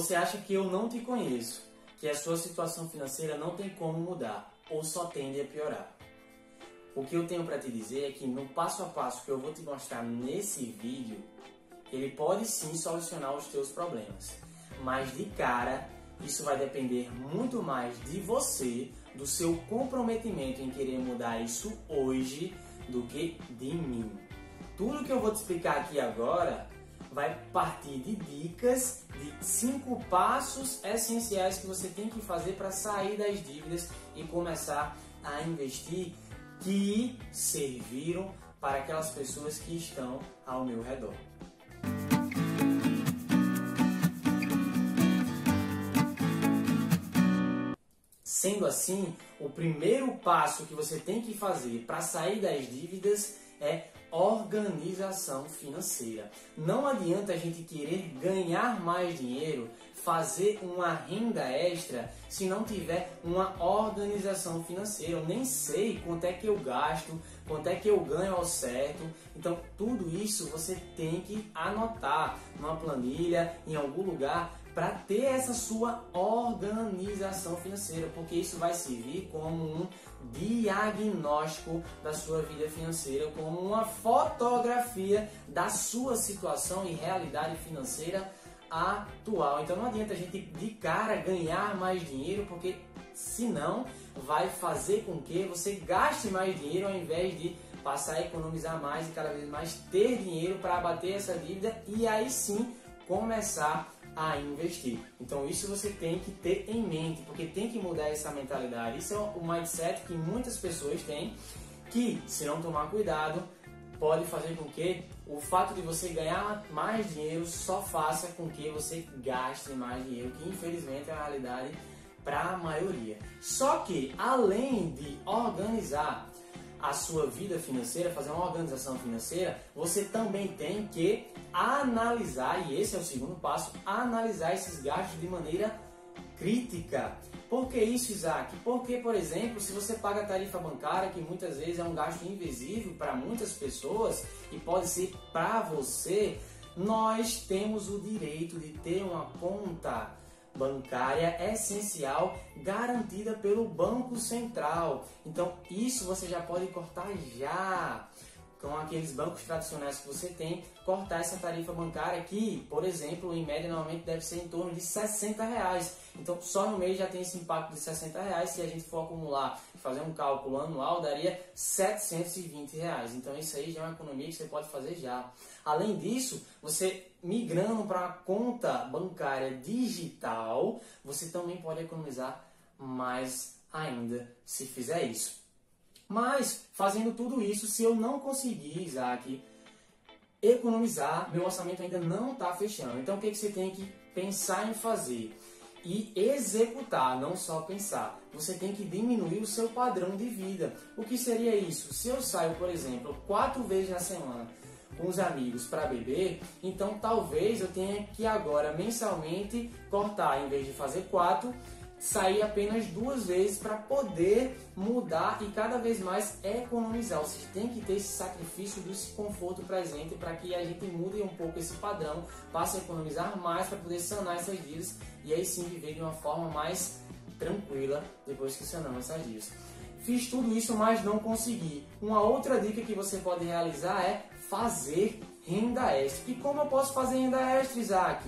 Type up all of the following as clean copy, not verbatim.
Você acha que eu não te conheço, que a sua situação financeira não tem como mudar ou só tende a piorar. O que eu tenho para te dizer é que no passo a passo que eu vou te mostrar nesse vídeo, ele pode sim solucionar os teus problemas. Mas de cara, isso vai depender muito mais de você, do seu comprometimento em querer mudar isso hoje, do que de mim. Tudo que eu vou te explicar aqui agora vai partir de dicas, de 5 passos essenciais que você tem que fazer para sair das dívidas e começar a investir, que serviram para aquelas pessoas que estão ao meu redor. Sendo assim, o primeiro passo que você tem que fazer para sair das dívidas é organização financeira. Não adianta a gente querer ganhar mais dinheiro, fazer uma renda extra, se não tiver uma organização financeira. Eu nem sei quanto é que eu gasto, quanto é que eu ganho ao certo. Então, tudo isso você tem que anotar numa planilha, em algum lugar, para ter essa sua organização financeira, porque isso vai servir como um diagnóstico da sua vida financeira, como uma fotografia da sua situação e realidade financeira atual. Então não adianta a gente de cara ganhar mais dinheiro, porque senão vai fazer com que você gaste mais dinheiro ao invés de passar a economizar mais e cada vez mais ter dinheiro para abater essa dívida e aí sim começar a investir. Então isso você tem que ter em mente, porque tem que mudar essa mentalidade. Isso é o mindset que muitas pessoas têm, que se não tomar cuidado, pode fazer com que o fato de você ganhar mais dinheiro só faça com que você gaste mais dinheiro, que infelizmente é a realidade para a maioria. Só que além de organizar a sua vida financeira, fazer uma organização financeira, você também tem que analisar, e esse é o segundo passo, analisar esses gastos de maneira crítica. Por que isso, Isaac? Porque, por exemplo, se você paga a tarifa bancária, que muitas vezes é um gasto invisível para muitas pessoas e pode ser para você, nós temos o direito de ter uma conta bancária essencial garantida pelo Banco Central. Então isso você já pode cortar já com aqueles bancos tradicionais que você tem, cortar essa tarifa bancária que, por exemplo, em média normalmente deve ser em torno de R$60. Então só no mês já tem esse impacto de R$60. Se a gente for acumular e fazer um cálculo anual, daria R$720. Então isso aí já é uma economia que você pode fazer já. Além disso, você migrando para uma conta bancária digital, você também pode economizar mais ainda se fizer isso. Mas, fazendo tudo isso, se eu não conseguir, Isaac, economizar, meu orçamento ainda não está fechando. Então, o que você tem que pensar em fazer? E executar, não só pensar. Você tem que diminuir o seu padrão de vida. O que seria isso? Se eu saio, por exemplo, 4 vezes na semana com os amigos para beber, então talvez eu tenha que agora mensalmente cortar, em vez de fazer 4, sair apenas 2 vezes para poder mudar e cada vez mais economizar. Ou seja, tem que ter esse sacrifício desse conforto presente para que a gente mude um pouco esse padrão, passe a economizar mais para poder sanar essas dívidas e aí sim viver de uma forma mais tranquila depois que sanamos essas dívidas. Fiz tudo isso, mas não consegui. Uma outra dica que você pode realizar é fazer renda extra. E como eu posso fazer renda extra, Isaac?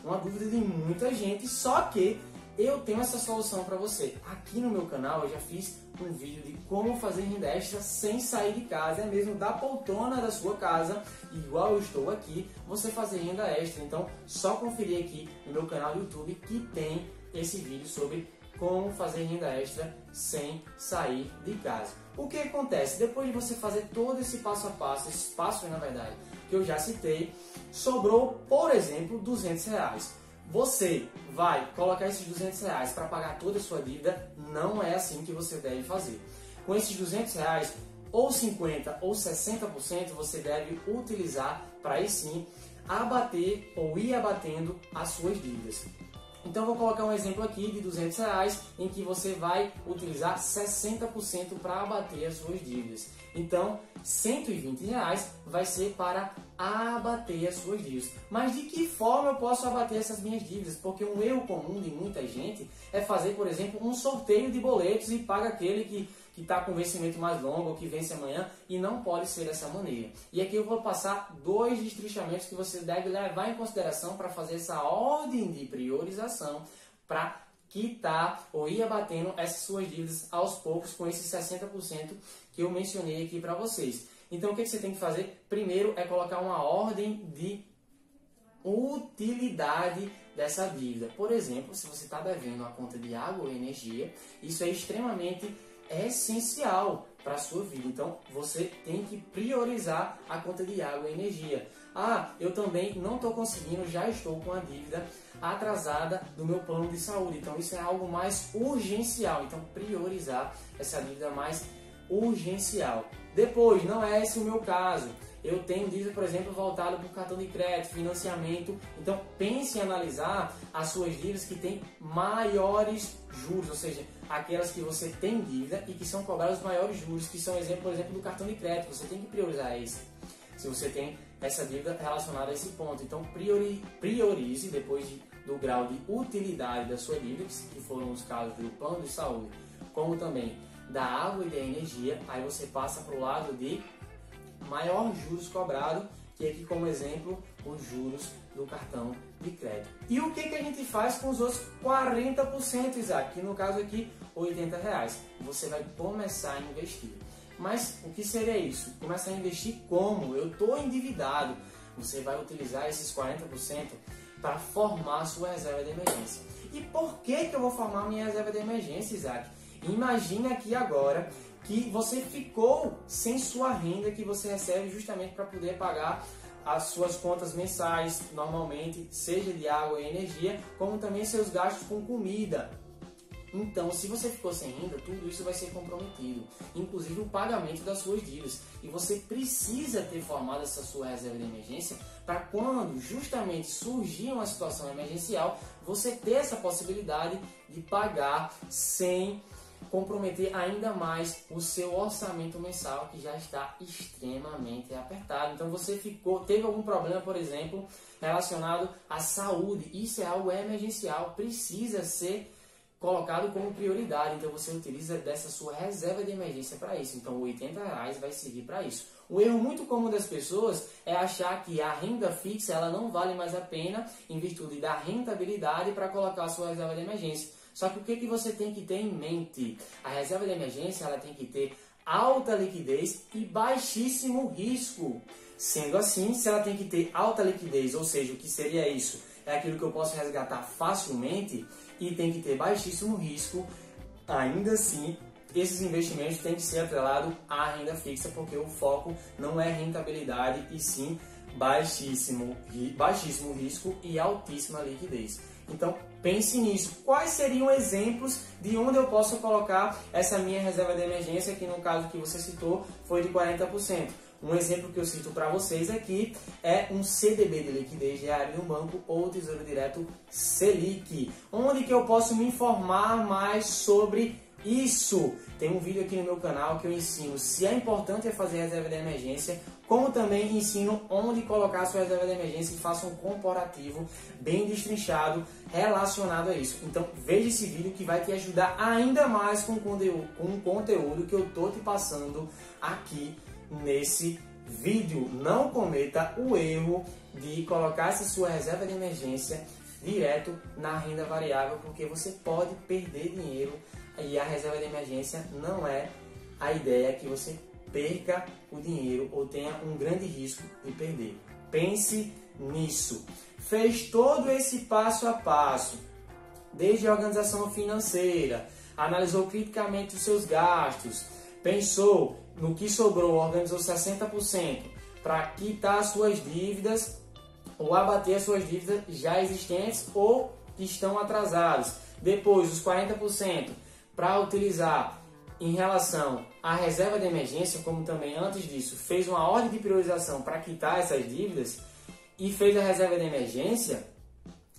Uma dúvida de muita gente, só que eu tenho essa solução para você. Aqui no meu canal eu já fiz um vídeo de como fazer renda extra sem sair de casa, é mesmo da poltrona da sua casa, igual eu estou aqui, você fazer renda extra. Então, só conferir aqui no meu canal do YouTube que tem esse vídeo sobre como fazer renda extra sem sair de casa. O que acontece? Depois de você fazer todo esse passo a passo, esses passos na verdade, que eu já citei, sobrou, por exemplo, R$200. Você vai colocar esses R$200 para pagar toda a sua dívida? Não é assim que você deve fazer. Com esses R$200, ou 50% ou 60% você deve utilizar para aí sim abater ou ir abatendo as suas dívidas. Então vou colocar um exemplo aqui de R$200 em que você vai utilizar 60% para abater as suas dívidas. Então, R$120 vai ser para abater as suas dívidas. Mas de que forma eu posso abater essas minhas dívidas? Porque um erro comum de muita gente é fazer, por exemplo, um sorteio de boletos e paga aquele que está com vencimento mais longo, ou que vence amanhã, e não pode ser dessa maneira. E aqui eu vou passar 2 destrinchamentos que você deve levar em consideração para fazer essa ordem de priorização, para quitar ou ir abatendo essas suas dívidas aos poucos com esses 60% que eu mencionei aqui para vocês. Então o que você tem que fazer? Primeiro é colocar uma ordem de utilidade dessa dívida. Por exemplo, se você está devendo a conta de água ou energia, isso é extremamente essencial para a sua vida. Então você tem que priorizar a conta de água e energia. Ah, eu também não estou conseguindo, já estou com a dívida atrasada do meu plano de saúde. Então isso é algo mais urgencial. Então priorizar essa dívida mais urgencial. Depois, não é esse o meu caso. Eu tenho dívida, por exemplo, voltada para o cartão de crédito, financiamento. Então pense em analisar as suas dívidas que têm maiores juros, ou seja, aquelas que você tem dívida e que são cobrados maiores juros, que são exemplo, por exemplo, do cartão de crédito. Você tem que priorizar esse, se você tem essa dívida relacionada a esse ponto. Então priorize depois do grau de utilidade da sua dívida, que foram os casos do plano de saúde, como também da água e da energia. Aí você passa para o lado de maior juros cobrado, que aqui como exemplo os juros do cartão de crédito. E o que a gente faz com os outros 40%, Isaac? Que no caso aqui R$80. Você vai começar a investir. Mas o que seria isso? Começar a investir como? Eu estou endividado. Você vai utilizar esses 40% para formar a sua reserva de emergência. E por que eu vou formar a minha reserva de emergência, Isaac? Imagina aqui agora que você ficou sem sua renda que você recebe justamente para poder pagar as suas contas mensais, normalmente, seja de água e energia, como também seus gastos com comida. Então, se você ficou sem renda, tudo isso vai ser comprometido, inclusive o pagamento das suas dívidas. E você precisa ter formado essa sua reserva de emergência para quando justamente surgir uma situação emergencial, você ter essa possibilidade de pagar sem comprometer ainda mais o seu orçamento mensal, que já está extremamente apertado. Então você teve algum problema, por exemplo, relacionado à saúde. Isso é algo emergencial, precisa ser colocado como prioridade. Então você utiliza dessa sua reserva de emergência para isso. Então R$80 vai servir para isso. O erro muito comum das pessoas é achar que a renda fixa ela não vale mais a pena em virtude da rentabilidade para colocar a sua reserva de emergência. Só que o que você tem que ter em mente? A reserva de emergência ela tem que ter alta liquidez e baixíssimo risco. Sendo assim, se ela tem que ter alta liquidez, ou seja, o que seria isso? É aquilo que eu posso resgatar facilmente e tem que ter baixíssimo risco, ainda assim, esses investimentos têm que ser atrelados à renda fixa, porque o foco não é rentabilidade e sim baixíssimo risco e altíssima liquidez. Então pense nisso. Quais seriam exemplos de onde eu posso colocar essa minha reserva de emergência, que no caso que você citou foi de 40%. Um exemplo que eu cito para vocês aqui é um CDB de liquidez diária de um banco ou Tesouro Direto Selic. Onde que eu posso me informar mais sobre isso? Tem um vídeo aqui no meu canal que eu ensino se é importante fazer reserva de emergência, como também ensino onde colocar a sua reserva de emergência e faço um comparativo bem destrinchado relacionado a isso. Então veja esse vídeo que vai te ajudar ainda mais com o conteúdo que eu estou te passando aqui nesse vídeo. Não cometa o erro de colocar essa sua reserva de emergência direto na renda variável, porque você pode perder dinheiro e a reserva de emergência não é a ideia que você perca o dinheiro ou tenha um grande risco de perder. Pense nisso. Fez todo esse passo a passo, desde a organização financeira, analisou criticamente os seus gastos, pensou no que sobrou, organizou 60% para quitar suas dívidas ou abater as suas dívidas já existentes ou que estão atrasadas. Depois, os 40% para utilizar em relação à reserva de emergência, como também antes disso, fez uma ordem de priorização para quitar essas dívidas e fez a reserva de emergência,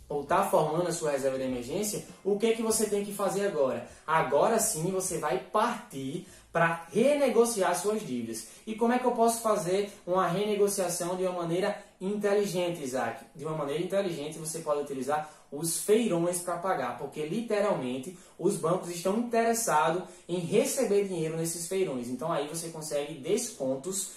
ou está formando a sua reserva de emergência, o que você tem que fazer agora? Agora sim você vai partir para renegociar suas dívidas. E como é que eu posso fazer uma renegociação de uma maneira inteligente, Isaac? De uma maneira inteligente, você pode utilizar os feirões para pagar, porque literalmente os bancos estão interessados em receber dinheiro nesses feirões. Então aí você consegue descontos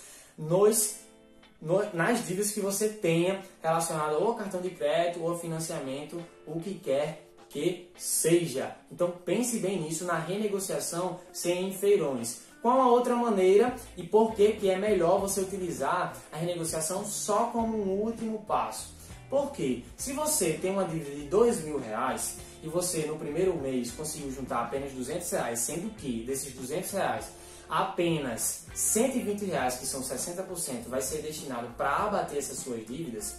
nas dívidas que você tenha relacionado ou ao cartão de crédito ou ao financiamento, o que quer que seja. Então pense bem nisso, na renegociação sem feirões. Qual a outra maneira e por que é melhor você utilizar a renegociação só como um último passo? Porque se você tem uma dívida de R$2.000 e você no primeiro mês conseguiu juntar apenas R$200, sendo que desses R$200 apenas R$120, que são 60%, vai ser destinado para abater essas suas dívidas.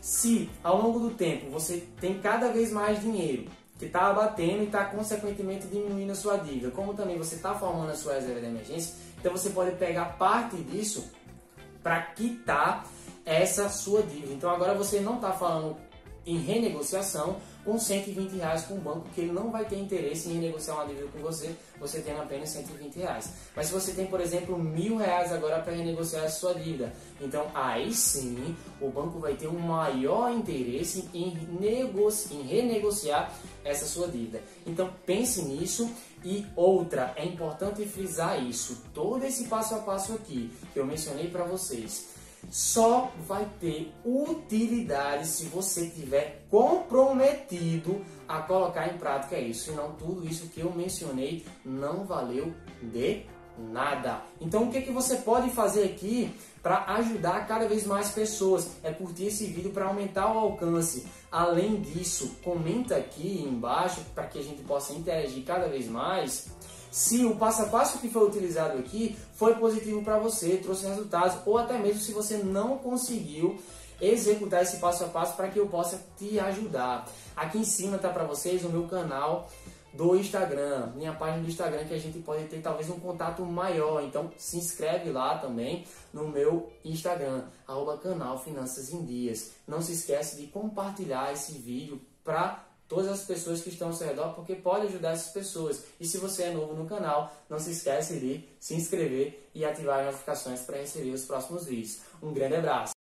Se ao longo do tempo você tem cada vez mais dinheiro que está abatendo e está consequentemente diminuindo a sua dívida, como também você está formando a sua reserva de emergência, então você pode pegar parte disso para quitar essa sua dívida. Então agora você não está falando em renegociação com R$120 com o banco, que ele não vai ter interesse em renegociar uma dívida com você, você tendo apenas R$120. Mas se você tem, por exemplo, R$1.000 agora para renegociar a sua dívida, então aí sim o banco vai ter um maior interesse em renegociar essa sua dívida. Então pense nisso. E outra, é importante frisar isso, todo esse passo a passo aqui que eu mencionei para vocês, só vai ter utilidade se você tiver comprometido a colocar em prática isso. Senão tudo isso que eu mencionei não valeu de nada. Então o que você pode fazer aqui para ajudar cada vez mais pessoas? É curtir esse vídeo para aumentar o alcance. Além disso, comenta aqui embaixo para que a gente possa interagir cada vez mais. Se o passo a passo que foi utilizado aqui foi positivo para você, trouxe resultados, ou até mesmo se você não conseguiu executar esse passo a passo para que eu possa te ajudar. Aqui em cima está para vocês o meu canal do Instagram, minha página do Instagram, que a gente pode ter talvez um contato maior. Então se inscreve lá também no meu Instagram, @canal Finanças em Dias. Não se esquece de compartilhar esse vídeo para todas as pessoas que estão ao seu redor, porque pode ajudar essas pessoas. E se você é novo no canal, não se esquece de se inscrever e ativar as notificações para receber os próximos vídeos. Um grande abraço!